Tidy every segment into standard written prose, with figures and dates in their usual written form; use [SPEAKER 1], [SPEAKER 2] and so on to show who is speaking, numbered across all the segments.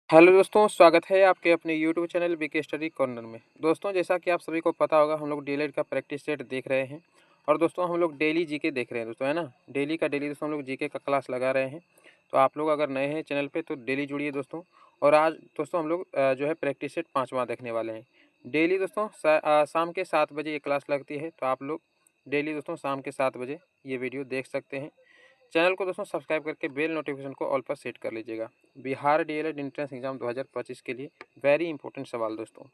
[SPEAKER 1] Hello दोस्तों, स्वागत है आपके अपने YouTube channel BK study corner में। दोस्तों, जैसा कि आप सभी को पता होगा, हम लोग डीएलएड का प्रैक्टिस सेट देख रहे हैं और दोस्तों हम लोग डेली जीके देख रहे हैं दोस्तों, है ना। डेली का डेली दोस्तों हम लोग जीके का क्लास लगा रहे हैं। तो आप लोग अगर नए हैं चैनल पे तो डेली जुड़िए दोस्तों। और आज दोस्तों हम लोग जो है प्रैक्टिस सेट 5वां देखने वाले हैं। डेली दोस्तों शाम के 7 बजे ये क्लास लगती है, तो आप लोग डेली दोस्तों शाम के 7 बजे ये वीडियो देख सकते हैं। चैनल को दोस्तों सब्सक्राइब करके बेल नोटिफिकेशन को ऑल पर सेट कर लीजिएगा। बिहार डीएलएड एंट्रेंस एग्जाम 2025 के लिए वेरी इंपॉर्टेंट सवाल दोस्तों।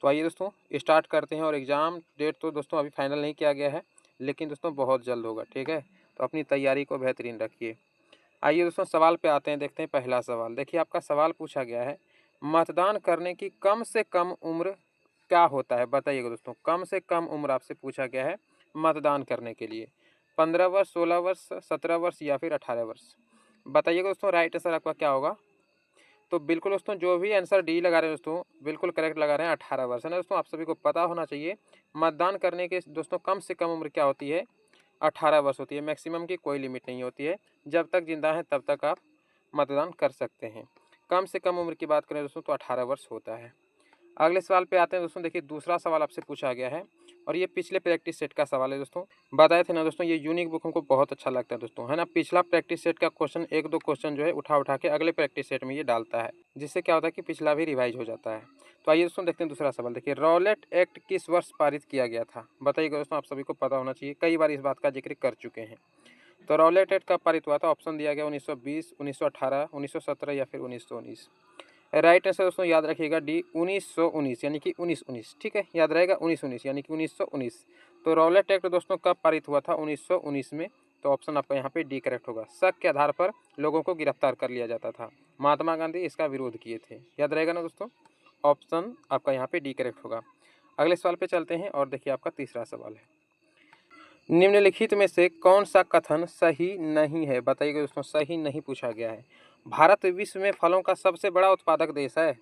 [SPEAKER 1] तो आइए दोस्तों स्टार्ट करते हैं। और एग्ज़ाम डेट तो दोस्तों अभी फाइनल नहीं किया गया है, लेकिन दोस्तों बहुत जल्द होगा, ठीक है। तो अपनी तैयारी को बेहतरीन रखिए। आइए दोस्तों सवाल पे आते हैं, देखते हैं पहला सवाल। देखिए आपका सवाल पूछा गया है, मतदान करने की कम से कम उम्र क्या होता है, बताइएगा दोस्तों। कम से कम उम्र आपसे पूछा गया है मतदान करने के लिए। 15 वर्ष, 16 वर्ष, 17 वर्ष या फिर 18 वर्ष। बताइएगा दोस्तों राइट आंसर आपका क्या होगा। तो बिल्कुल दोस्तों जो भी आंसर डी लगा रहे हैं दोस्तों बिल्कुल करेक्ट लगा रहे हैं, 18 वर्ष है ना दोस्तों। आप सभी को पता होना चाहिए मतदान करने के दोस्तों कम से कम उम्र क्या होती है, 18 वर्ष होती है। मैक्सिमम की कोई लिमिट नहीं होती है, जब तक जिंदा है तब तक आप मतदान कर सकते हैं। कम से कम उम्र की बात करें दोस्तों तो 18 वर्ष होता है। अगले सवाल पे आते हैं दोस्तों। देखिए दूसरा सवाल आपसे पूछा गया है और ये पिछले प्रैक्टिस सेट का सवाल है दोस्तों। बताए थे ना दोस्तों, ये यूनिक बुक हमको बहुत अच्छा लगता है दोस्तों, है ना। पिछला प्रैक्टिस सेट का क्वेश्चन, एक दो क्वेश्चन जो है उठा उठा के अगले प्रैक्टिस सेट में ये डालता है, जिससे क्या होता है कि पिछला भी रिवाइज हो जाता है। तो आइए दोस्तों देखते हैं दूसरा सवाल। देखिए रॉलेट एक्ट किस वर्ष पारित किया गया था, बताइएगा दोस्तों। आप सभी को पता होना चाहिए, कई बार इस बात का जिक्र कर चुके हैं। तो रॉलेट एक्ट कब पारित हुआ था, ऑप्शन दिया गया 1920, 1918, 1917 या फिर 1919। राइट आंसर दोस्तों याद रखिएगा डी 1919, यानी कि 1919, ठीक है। याद रहेगा 1919 यानी कि 1919। तो रॉलेट एक्ट दोस्तों कब पारित हुआ था, 1919 में। तो ऑप्शन आपका यहाँ पे डी करेक्ट होगा। शक के आधार पर लोगों को गिरफ्तार कर लिया जाता था, महात्मा गांधी इसका विरोध किए थे। याद रहेगा ना दोस्तों, ऑप्शन आपका यहाँ पे डी करेक्ट होगा। अगले सवाल पे चलते हैं और देखिए आपका तीसरा सवाल है, निम्नलिखित में से कौन सा कथन सही नहीं है, बताइएगा दोस्तों। सही नहीं पूछा गया है। भारत विश्व में फलों का सबसे बड़ा उत्पादक देश है।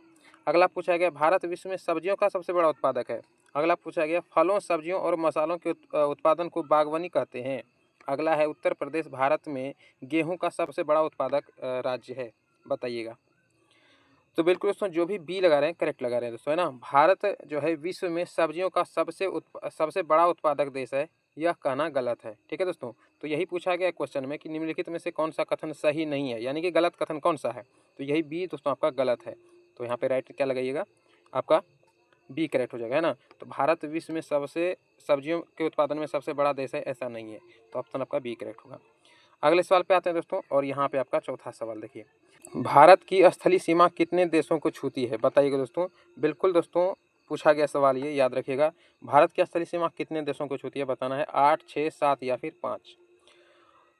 [SPEAKER 1] अगला पूछा गया भारत विश्व में सब्जियों का सबसे बड़ा उत्पादक है। अगला पूछा गया फलों, सब्जियों और मसालों के उत्पादन को बागवानी कहते हैं। अगला है उत्तर प्रदेश भारत में गेहूं का सबसे बड़ा उत्पादक राज्य है, बताइएगा। तो बिल्कुल दोस्तों जो भी बी लगा रहे हैं करेक्ट लगा रहे हैं दोस्तों, है ना। भारत जो है विश्व में सब्जियों का सबसे बड़ा उत्पादक देश है, यह कहना गलत है, ठीक है दोस्तों। तो यही पूछा गया क्वेश्चन में कि निम्नलिखित में से कौन सा कथन सही नहीं है, यानी कि गलत कथन कौन सा है। तो यही बी दोस्तों आपका गलत है। तो यहाँ पे राइट क्या लगाइएगा, आपका बी करेक्ट हो जाएगा, है ना। तो भारत विश्व में सबसे सब्जियों के उत्पादन में सबसे बड़ा देश है, ऐसा नहीं है। तो ऑप्शन आपका बी करेक्ट होगा। अगले सवाल पे आते हैं दोस्तों और यहाँ पे आपका चौथा सवाल देखिए, भारत की स्थलीय सीमा कितने देशों को छूती है, बताइएगा दोस्तों। बिल्कुल दोस्तों पूछा गया सवाल, ये याद रखिएगा। भारत की स्थलीय सीमा कितने देशों को छूती है, बताना है 8, 6, 7 या फिर 5।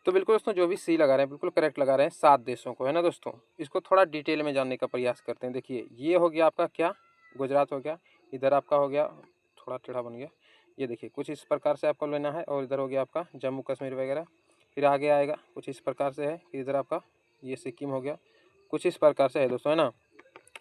[SPEAKER 1] तो बिल्कुल दोस्तों जो भी सी लगा रहे हैं बिल्कुल करेक्ट लगा रहे हैं, 7 देशों को, है ना दोस्तों। इसको थोड़ा डिटेल में जानने का प्रयास करते हैं। देखिए ये हो गया आपका क्या, गुजरात हो गया, इधर आपका हो गया, थोड़ा टेढ़ा बन गया। ये देखिए कुछ इस प्रकार से आपको लेना है, और इधर हो गया आपका जम्मू कश्मीर वगैरह। फिर आगे आएगा कुछ इस प्रकार से है, फिर इधर आपका ये सिक्किम हो गया, कुछ इस प्रकार से है दोस्तों, है ना।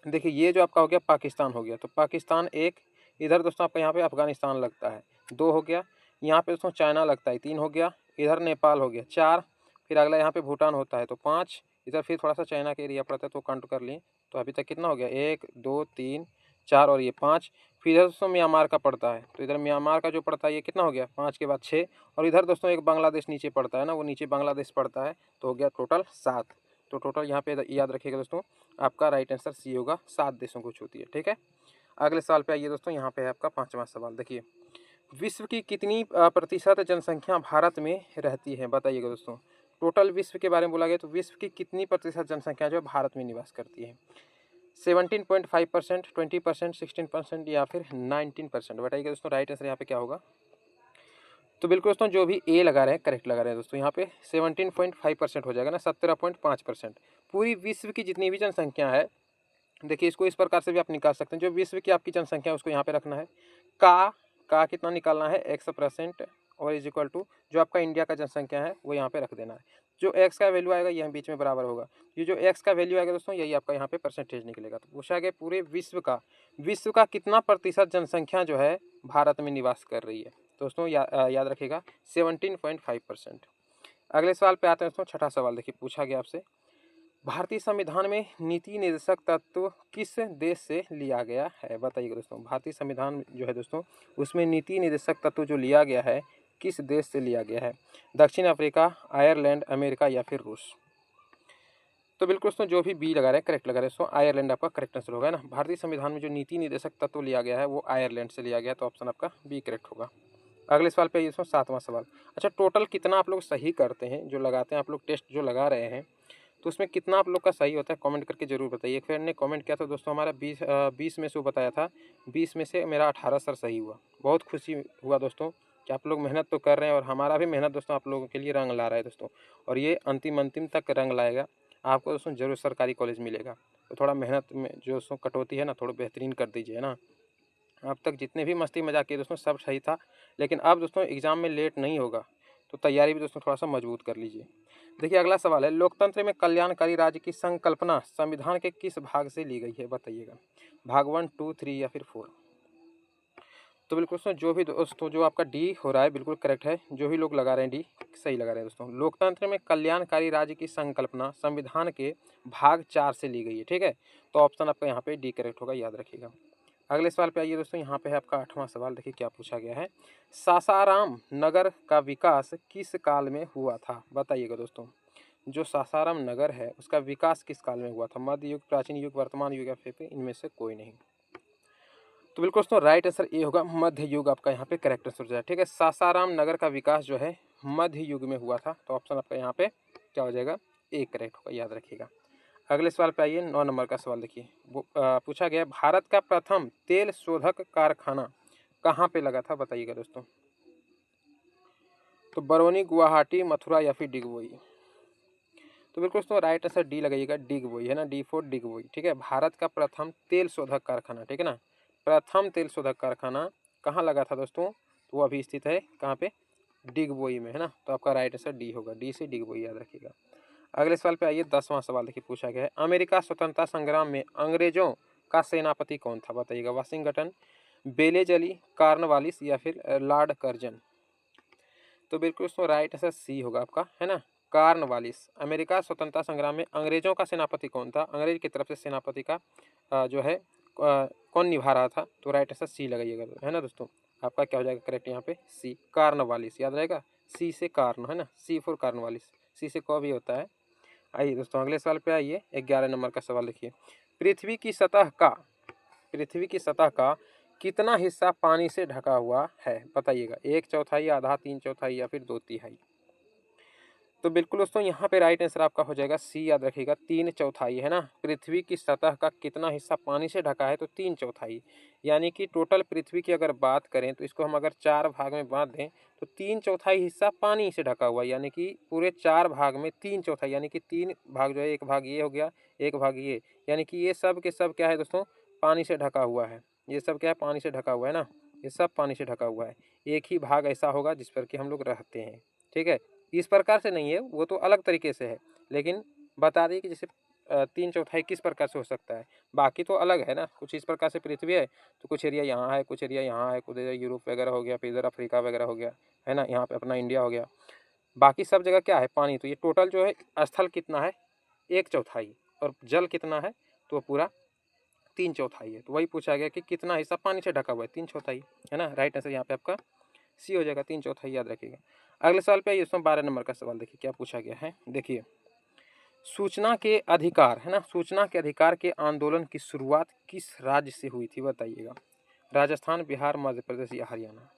[SPEAKER 1] देखिए ये जो आपका हो गया पाकिस्तान हो गया, तो पाकिस्तान एक। इधर दोस्तों आपका यहाँ पे अफगानिस्तान लगता है, 2 हो गया। यहाँ पे दोस्तों चाइना लगता है, 3 हो गया। इधर नेपाल हो गया, 4। फिर अगला यहाँ पे भूटान होता है, तो 5। इधर फिर थोड़ा सा चाइना का एरिया पड़ता है, तो काउंट कर लिए। तो अभी तक कितना हो गया, 1, 2, 3, 4 और ये 5। फिर इधर दोस्तों म्यांमार का पड़ता है, तो इधर म्यांमार का जो पड़ता है ये कितना हो गया, 5 के बाद 6। और इधर दोस्तों एक बांग्लादेश नीचे पड़ता है ना, वो नीचे बांग्लादेश पड़ता है, तो हो गया टोटल 7। तो टोटल यहाँ पे याद रखिएगा दोस्तों, आपका राइट आंसर सी होगा, 7 देशों को छूती है, ठीक है। अगले सवाल पे आइए दोस्तों, यहाँ पे है आपका 5वां सवाल। देखिए विश्व की कितनी प्रतिशत जनसंख्या भारत में रहती है, बताइएगा दोस्तों। टोटल विश्व के बारे में बोला गया, तो विश्व की कितनी प्रतिशत जनसंख्या जो है भारत में निवास करती है। 17.5%, 20%, 16% या फिर 19%, बताइएगा दोस्तों। राइट आंसर यहाँ पे क्या होगा। तो बिल्कुल दोस्तों जो भी ए लगा रहे हैं करेक्ट लगा रहे हैं दोस्तों। यहाँ पे 17.5% हो जाएगा ना, 17.5%। पूरी विश्व की जितनी भी जनसंख्या है, देखिए इसको इस प्रकार से भी आप निकाल सकते हैं। जो विश्व की आपकी जनसंख्या है उसको यहाँ पे रखना है, का कितना निकालना है, x% और इज इक्वल टू जो आपका इंडिया का जनसंख्या है वो यहाँ पे रख देना है। जो x का वैल्यू आएगा यह बीच में बराबर होगा। ये जो x का वैल्यू आएगा दोस्तों यही आपका यहाँ पे परसेंटेज निकलेगा। तो पूछा गया पूरे विश्व का कितना प्रतिशत जनसंख्या जो है भारत में निवास कर रही है, दोस्तों याद रखिएगा 17.5%। अगले सवाल पे आते हैं दोस्तों, छठा सवाल देखिए पूछा गया आपसे, भारतीय संविधान में नीति निर्देशक तत्व किस देश से लिया गया है? बताइएगा दोस्तों। भारतीय संविधान जो है दोस्तों, उसमें नीति निर्देशक तत्व जो लिया गया है किस देश से लिया गया है? दक्षिण अफ्रीका, आयरलैंड, अमेरिका या फिर रूस? तो बिल्कुल दोस्तों जो भी बी लगा रहे हैं करेक्ट लगा रहे हैं। सो आयरलैंड आपका करेक्ट आंसर होगा ना। भारतीय संविधान में जो नीति निर्देशक तत्व लिया गया है वो आयरलैंड से लिया गया है, तो ऑप्शन आपका बी करेक्ट होगा। अगले सवाल पे इसमें 7वां सवाल। अच्छा, टोटल कितना आप लोग सही करते हैं जो लगाते हैं आप लोग टेस्ट जो लगा रहे हैं, तो उसमें कितना आप लोग का सही होता है कमेंट करके जरूर बताइए। एक फ्रेंड ने कमेंट किया था दोस्तों, हमारा 20 में से वो बताया था, 20 में से मेरा 18 सर सही हुआ। बहुत खुशी हुआ दोस्तों कि आप लोग मेहनत तो कर रहे हैं और हमारा भी मेहनत दोस्तों आप लोगों के लिए रंग ला रहा है दोस्तों, और ये अंतिम तक रंग लाएगा। आपको दोस्तों जरूर सरकारी कॉलेज मिलेगा, तो थोड़ा मेहनत में जो दोस्तों कटौती है ना, थोड़ा बेहतरीन कर दीजिए ना। अब तक जितने भी मस्ती मजाक किए दोस्तों सब सही था, लेकिन अब दोस्तों एग्जाम में लेट नहीं होगा, तो तैयारी भी दोस्तों थोड़ा सा मजबूत कर लीजिए। देखिए अगला सवाल है, लोकतंत्र में कल्याणकारी राज्य की संकल्पना संविधान के किस भाग से ली गई है? बताइएगा। भाग 1, 2, 3 या फिर 4? तो बिल्कुल दोस्तों जो भी दोस्तों जो आपका डी हो रहा है बिल्कुल करेक्ट है। जो भी लोग लगा रहे हैं डी सही लगा रहे हैं दोस्तों। लोकतंत्र में कल्याणकारी राज्य की संकल्पना संविधान के भाग 4 से ली गई है। ठीक है, तो ऑप्शन आपका यहाँ पे डी करेक्ट होगा, याद रखिएगा। अगले सवाल पे आइए दोस्तों, यहाँ पे है आपका 8वां सवाल। देखिए क्या पूछा गया है, सासाराम नगर का विकास किस काल में हुआ था? बताइएगा दोस्तों। जो सासाराम नगर है उसका विकास किस काल में हुआ था? मध्य युग, प्राचीन युग, वर्तमान युग या फिर इनमें से कोई नहीं? तो बिल्कुल दोस्तों राइट आंसर ए होगा, मध्य युग आपका यहाँ पे करेक्ट आंसर हो जाएगा। ठीक है, सासाराम नगर का विकास जो है मध्य युग में हुआ था, तो ऑप्शन आपका यहाँ पे क्या हो जाएगा? ए करेक्ट होगा, याद रखिएगा। अगले सवाल पे आइए, 9 नंबर का सवाल देखिए। वो पूछा गया, भारत का प्रथम तेल शोधक कारखाना कहाँ पे लगा था? बताइएगा दोस्तों। तो बरौनी, गुवाहाटी, मथुरा या फिर डिगबोई? तो बिल्कुल दोस्तों राइट आंसर डी लगाइएगा, डिगबोई है ना, D4 डिगबोई। ठीक है, भारत का प्रथम तेल शोधक कारखाना, ठीक है ना, प्रथम तेल शोधक कारखाना कहाँ लगा था दोस्तों? तो वो अभी स्थित है कहाँ पे? डिगबोई में, है ना। तो आपका राइट आंसर डी होगा, डी से डिगबोई, याद रखिएगा। अगले सवाल पे आइए, 10वां सवाल देखिए पूछा गया है, अमेरिका स्वतंत्रता संग्राम में अंग्रेजों का सेनापति कौन था? बताइएगा। वाशिंगटन, बेलेजली, कार्नवालिस या फिर लॉर्ड कर्जन? तो बिल्कुल दोस्तों राइट आंसर सी होगा आपका, है ना, कार्नवालिस। अमेरिका स्वतंत्रता संग्राम में अंग्रेजों का सेनापति कौन था? अंग्रेज की तरफ से सेनापति का जो है कौन निभा रहा था? तो राइट आंसर सी लगाइएगा, है ना दोस्तों। आपका क्या हो जाएगा करेक्ट यहाँ पे? सी, कार्नवालिस, याद रहेगा। सी से कार्न, है ना, सी फॉर कार्नवालिस, सी से कौ भी होता है। आइए दोस्तों अगले सवाल पे आइए, 11 नंबर का सवाल देखिए। पृथ्वी की सतह का पृथ्वी की सतह का कितना हिस्सा पानी से ढका हुआ है? बताइएगा। 1/4, आधा, 3/4 या फिर 2/3? तो बिल्कुल दोस्तों यहाँ पे राइट आंसर आपका हो जाएगा सी, याद रखिएगा, 3/4, है ना। पृथ्वी की सतह का कितना हिस्सा पानी से ढका है? तो 3/4, यानी कि टोटल पृथ्वी की अगर बात करें तो इसको हम अगर 4 भाग में बांट दें तो 3/4 हिस्सा पानी से ढका हुआ है, यानी कि पूरे 4 भाग में 3/4, यानी कि 3 भाग जो है, एक भाग ये हो गया, एक भाग ये, यानी कि ये सब के सब क्या है दोस्तों? पानी से ढका हुआ है। ये सब क्या है? पानी से ढका हुआ है ना, ये सब पानी से ढका हुआ है। एक ही भाग ऐसा होगा जिस पर कि हम लोग रहते हैं। ठीक है, इस प्रकार से नहीं है, वो तो अलग तरीके से है, लेकिन बता दें कि जैसे 3/4 किस प्रकार से हो सकता है, बाकी तो अलग है ना। कुछ इस प्रकार से पृथ्वी है तो कुछ एरिया यहाँ है, कुछ एरिया यहाँ है, कुछ एरिया यूरोप वगैरह हो गया, फिर इधर अफ्रीका वगैरह हो गया, है ना, यहाँ पे अपना इंडिया हो गया, बाकी सब जगह क्या है? पानी। तो ये टोटल जो है स्थल कितना है? 1/4, और जल कितना है? तो पूरा 3/4 है। तो वही पूछा गया कि कितना हिस्सा पानी से ढका हुआ है? 3/4, है ना। राइट आंसर यहाँ पे आपका सी हो जाएगा, 3/4, याद रखिएगा। अगले सवाल पे आइए, उसमें 12 नंबर का सवाल देखिए क्या पूछा गया है। देखिए, सूचना के अधिकार, है ना, सूचना के अधिकार के आंदोलन की शुरुआत किस राज्य से हुई थी? बताइएगा। राजस्थान, बिहार, मध्य प्रदेश या हरियाणा?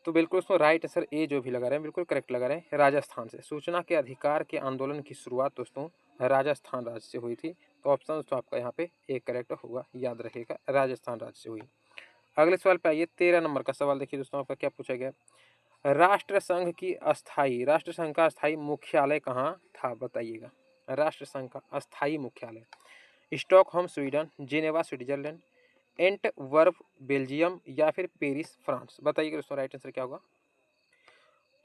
[SPEAKER 1] तो बिल्कुल उसमें राइट आंसर ए जो भी लगा रहे हैं बिल्कुल करेक्ट लगा रहे हैं, राजस्थान से। सूचना के अधिकार के आंदोलन की शुरुआत दोस्तों राजस्थान राज्य से हुई थी, तो ऑप्शन दोस्तों आपका यहाँ पे ए करेक्ट होगा, याद रखिएगा, राजस्थान राज्य से हुई। अगले सवाल पे आइए, 13 नंबर का सवाल देखिए दोस्तों, आपका क्या पूछा गया। राष्ट्र संघ का अस्थायी मुख्यालय कहाँ था? बताइएगा। राष्ट्र संघ का अस्थायी मुख्यालय Stockholm Sweden, Geneva Switzerland, Antwerp Belgium या फिर पेरिस फ्रांस? बताइएगा दोस्तों राइट आंसर क्या होगा।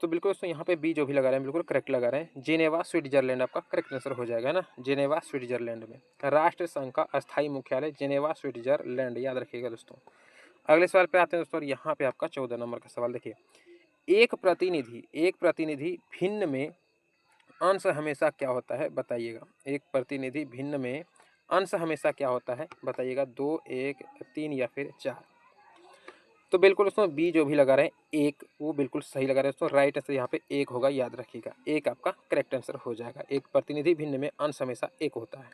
[SPEAKER 1] तो बिल्कुल दोस्तों यहाँ पे बी जो भी लगा रहे हैं बिल्कुल करेक्ट लगा रहे हैं, जिनेवा स्विट्जरलैंड आपका करेक्ट आंसर हो जाएगा ना, जिनेवा स्विट्जरलैंड में राष्ट्र संघ का अस्थायी मुख्यालय जिनेवा स्विट्जरलैंड, याद रखिएगा दोस्तों। अगले सवाल पे आते हैं दोस्तों, यहाँ पे आपका 14 नंबर का सवाल देखिए। एक प्रतिनिधि भिन्न में अंश हमेशा क्या होता है बताइएगा। एक प्रतिनिधि भिन्न में अंश हमेशा क्या होता है बताइएगा। 2, 1, 3 या फिर 4। तो बिल्कुल दोस्तों बी जो भी लगा रहे हैं 1, वो बिल्कुल सही लगा रहे हैं दोस्तों। राइट आंसर यहाँ पे 1 होगा, याद रखिएगा 1 आपका करेक्ट आंसर हो जाएगा। एक प्रतिनिधि भिन्न में अंश हमेशा 1 होता है।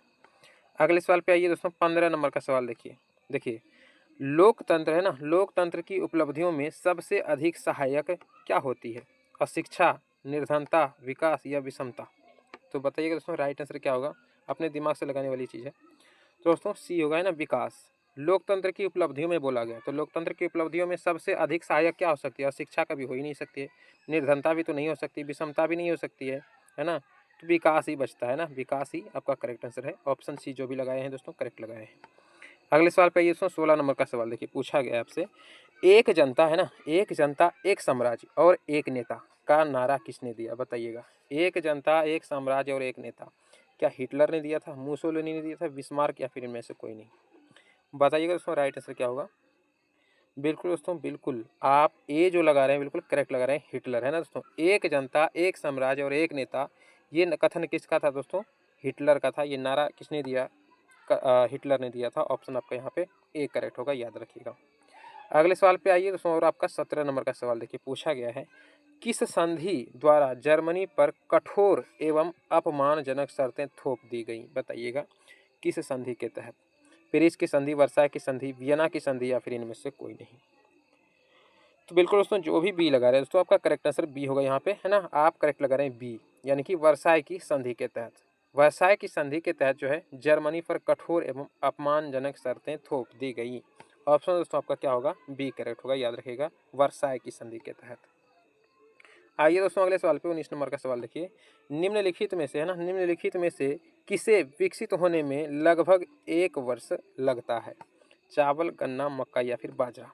[SPEAKER 1] अगले सवाल पे आइए दोस्तों, 15 नंबर का सवाल देखिए। देखिए लोकतंत्र है ना, लोकतंत्र की उपलब्धियों में सबसे अधिक सहायक क्या होती है? अशिक्षा, निर्धनता, विकास या विषमता? तो बताइएगा दोस्तों राइट आंसर क्या होगा, अपने दिमाग से लगाने वाली चीज़ है। तो दोस्तों सी होगा है ना, विकास। लोकतंत्र की उपलब्धियों में बोला गया, तो लोकतंत्र की उपलब्धियों में सबसे अधिक सहायक क्या हो सकती है? शिक्षा कभी हो ही नहीं सकती है, निर्धनता भी तो नहीं हो सकती, विषमता भी नहीं हो सकती है ना। तो विकास ही बचता है ना, विकास ही आपका करेक्ट आंसर है। ऑप्शन सी जो भी लगाए हैं दोस्तों करेक्ट लगाए हैं। अगले सवाल पे आइए दोस्तों, 16 नंबर का सवाल देखिए। पूछा गया आपसे, एक जनता है ना, एक जनता एक साम्राज्य और एक नेता का नारा किसने दिया? बताइएगा। एक जनता एक साम्राज्य और एक नेता, क्या हिटलर ने दिया था, मुसोलिनी ने दिया था, बिस्मार्क या फिर इनमें से कोई नहीं? बताइएगा दोस्तों राइट आंसर क्या होगा। बिल्कुल दोस्तों बिल्कुल आप ए जो लगा रहे हैं बिल्कुल करेक्ट लगा रहे हैं, हिटलर है ना दोस्तों। एक जनता एक साम्राज्य और एक नेता, ये कथन किसका था दोस्तों? हिटलर का था। ये नारा किसने दिया? हिटलर ने दिया था। ऑप्शन आपका यहाँ पे ए करेक्ट होगा, याद रखिएगा। अगले सवाल पे आइए दोस्तों, और आपका 17 नंबर का सवाल देखिए। पूछा गया है, किस संधि द्वारा जर्मनी पर कठोर एवं अपमानजनक शर्तें थोप दी गई? बताइएगा किस संधि के तहत? पेरिस की संधि, वर्साई की संधि, वियना की संधि या फिर इनमें से कोई नहीं? तो बिल्कुल दोस्तों जो भी बी लगा रहे हैं दोस्तों आपका करेक्ट आंसर बी होगा यहाँ पे, है ना। आप करेक्ट लगा रहे हैं बी, यानी कि वर्साई की संधि के तहत। वर्साई की संधि के तहत जो है जर्मनी पर कठोर एवं अपमानजनक शर्तें थोप दी गई। ऑप्शन दोस्तों आपका क्या होगा? बी करेक्ट होगा, याद रखिएगा वर्साई की संधि के तहत। आइए दोस्तों अगले सवाल पे 19 नंबर का सवाल देखिए। निम्नलिखित में से है ना, निम्नलिखित में से किसे विकसित होने में लगभग 1 वर्ष लगता है? चावल, गन्ना, मक्का या फिर बाजरा?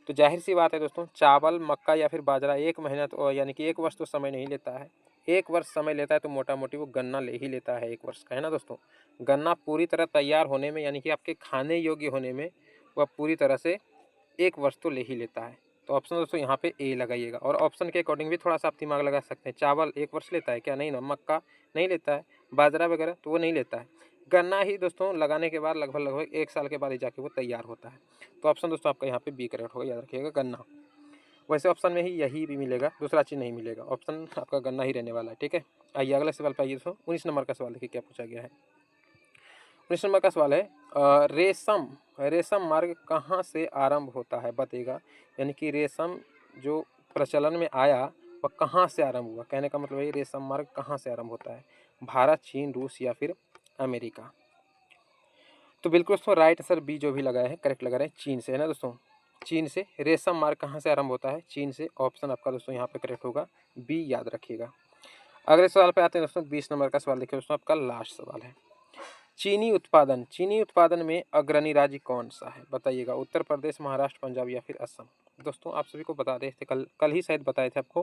[SPEAKER 1] तो जाहिर सी बात है दोस्तों, चावल, मक्का या फिर बाजरा 1 महीना तो यानी कि 1 वर्ष तो समय नहीं लेता है। 1 वर्ष समय लेता है तो मोटा मोटी वो गन्ना ले ही लेता है 1 वर्ष का, है ना दोस्तों। गन्ना पूरी तरह तैयार होने में यानी कि आपके खाने योग्य होने में वह पूरी तरह से 1 वर्ष तो ले ही लेता है। तो ऑप्शन दोस्तों यहाँ पे ए लगाइएगा, और ऑप्शन के अकॉर्डिंग भी थोड़ा सा आप दिमाग लगा सकते हैं। चावल 1 वर्ष लेता है क्या? नहीं ना। मक्का नहीं लेता है, बाजरा वगैरह तो वो नहीं लेता है। गन्ना ही दोस्तों लगाने के बाद लगभग 1 साल के बाद ही जाके वो तैयार होता है। तो ऑप्शन दोस्तों आपका यहाँ पे बी करेक्ट होगा, याद रखिएगा गन्ना। वैसे ऑप्शन में ही यही भी मिलेगा, दूसरा चीज़ नहीं मिलेगा। ऑप्शन आपका गन्ना ही रहने वाला है, ठीक है। आइए अगले सवाल पे आइए दोस्तों, 19 नंबर का सवाल देखिए क्या पूछा गया है। 19 नंबर का सवाल है, रेशम मार्ग कहाँ से आरंभ होता है? बताइएगा। यानी कि रेशम जो प्रचलन में आया वह कहाँ से आरंभ हुआ? कहने का मतलब है रेशम मार्ग कहाँ से आरंभ होता है? भारत, चीन, रूस या फिर अमेरिका? तो बिल्कुल दोस्तों राइट आंसर बी जो भी लगाए हैं करेक्ट लगा रहे हैं, चीन से, है ना दोस्तों। चीन से रेशम मार्ग कहाँ से आरंभ होता है? चीन से। ऑप्शन आपका दोस्तों यहाँ पे करेक्ट होगा बी, याद रखिएगा। अगले सवाल पे आते हैं दोस्तों, 20 नंबर का सवाल देखिए दोस्तों, आपका लास्ट सवाल है। चीनी उत्पादन में अग्रणी राज्य कौन सा है? बताइएगा। उत्तर प्रदेश, महाराष्ट्र, पंजाब या फिर असम? दोस्तों आप सभी को बता रहे थे, कल ही शायद बताए थे आपको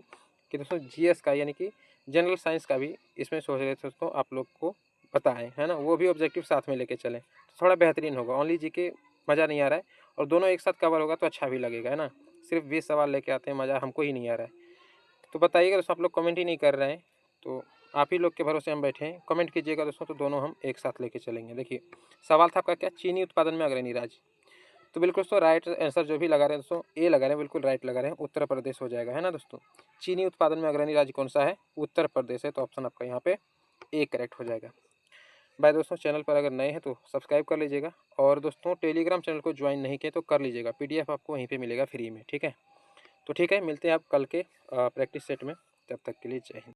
[SPEAKER 1] कि दोस्तों जीएस का यानी कि जनरल साइंस का भी इसमें सोच रहे थे दोस्तों आप लोग को बताएं, है ना। वो भी ऑब्जेक्टिव साथ में लेके चलें तो थोड़ा बेहतरीन होगा। ओनली जी के मज़ा नहीं आ रहा है, और दोनों एक साथ कवर होगा तो अच्छा भी लगेगा, है ना। सिर्फ 20 सवाल लेके आते हैं, मज़ा हमको ही नहीं आ रहा है। तो बताइएगा दोस्तों, आप लोग कमेंट ही नहीं कर रहे हैं, तो आप ही लोग के भरोसे हम बैठे हैं। कमेंट कीजिएगा दोस्तों, तो दोनों हम एक साथ लेके चलेंगे। देखिए सवाल था आपका क्या, चीनी उत्पादन में अग्रणी राज्य। तो बिल्कुल दोस्तों राइट आंसर जो भी लगा रहे हैं दोस्तों ए लगा रहे हैं, बिल्कुल राइट लगा रहे हैं, उत्तर प्रदेश हो जाएगा, है ना दोस्तों। चीनी उत्पादन में अग्रणी राज्य कौन सा है? उत्तर प्रदेश है। तो ऑप्शन आपका यहाँ पे ए करेक्ट हो जाएगा। भाई दोस्तों चैनल पर अगर नए हैं तो सब्सक्राइब कर लीजिएगा, और दोस्तों टेलीग्राम चैनल को ज्वाइन नहीं किए तो कर लीजिएगा, पीडीएफ आपको वहीं पे मिलेगा फ्री में, ठीक है। तो ठीक है, मिलते हैं आप कल के प्रैक्टिस सेट में, तब तक के लिए जय हिंद।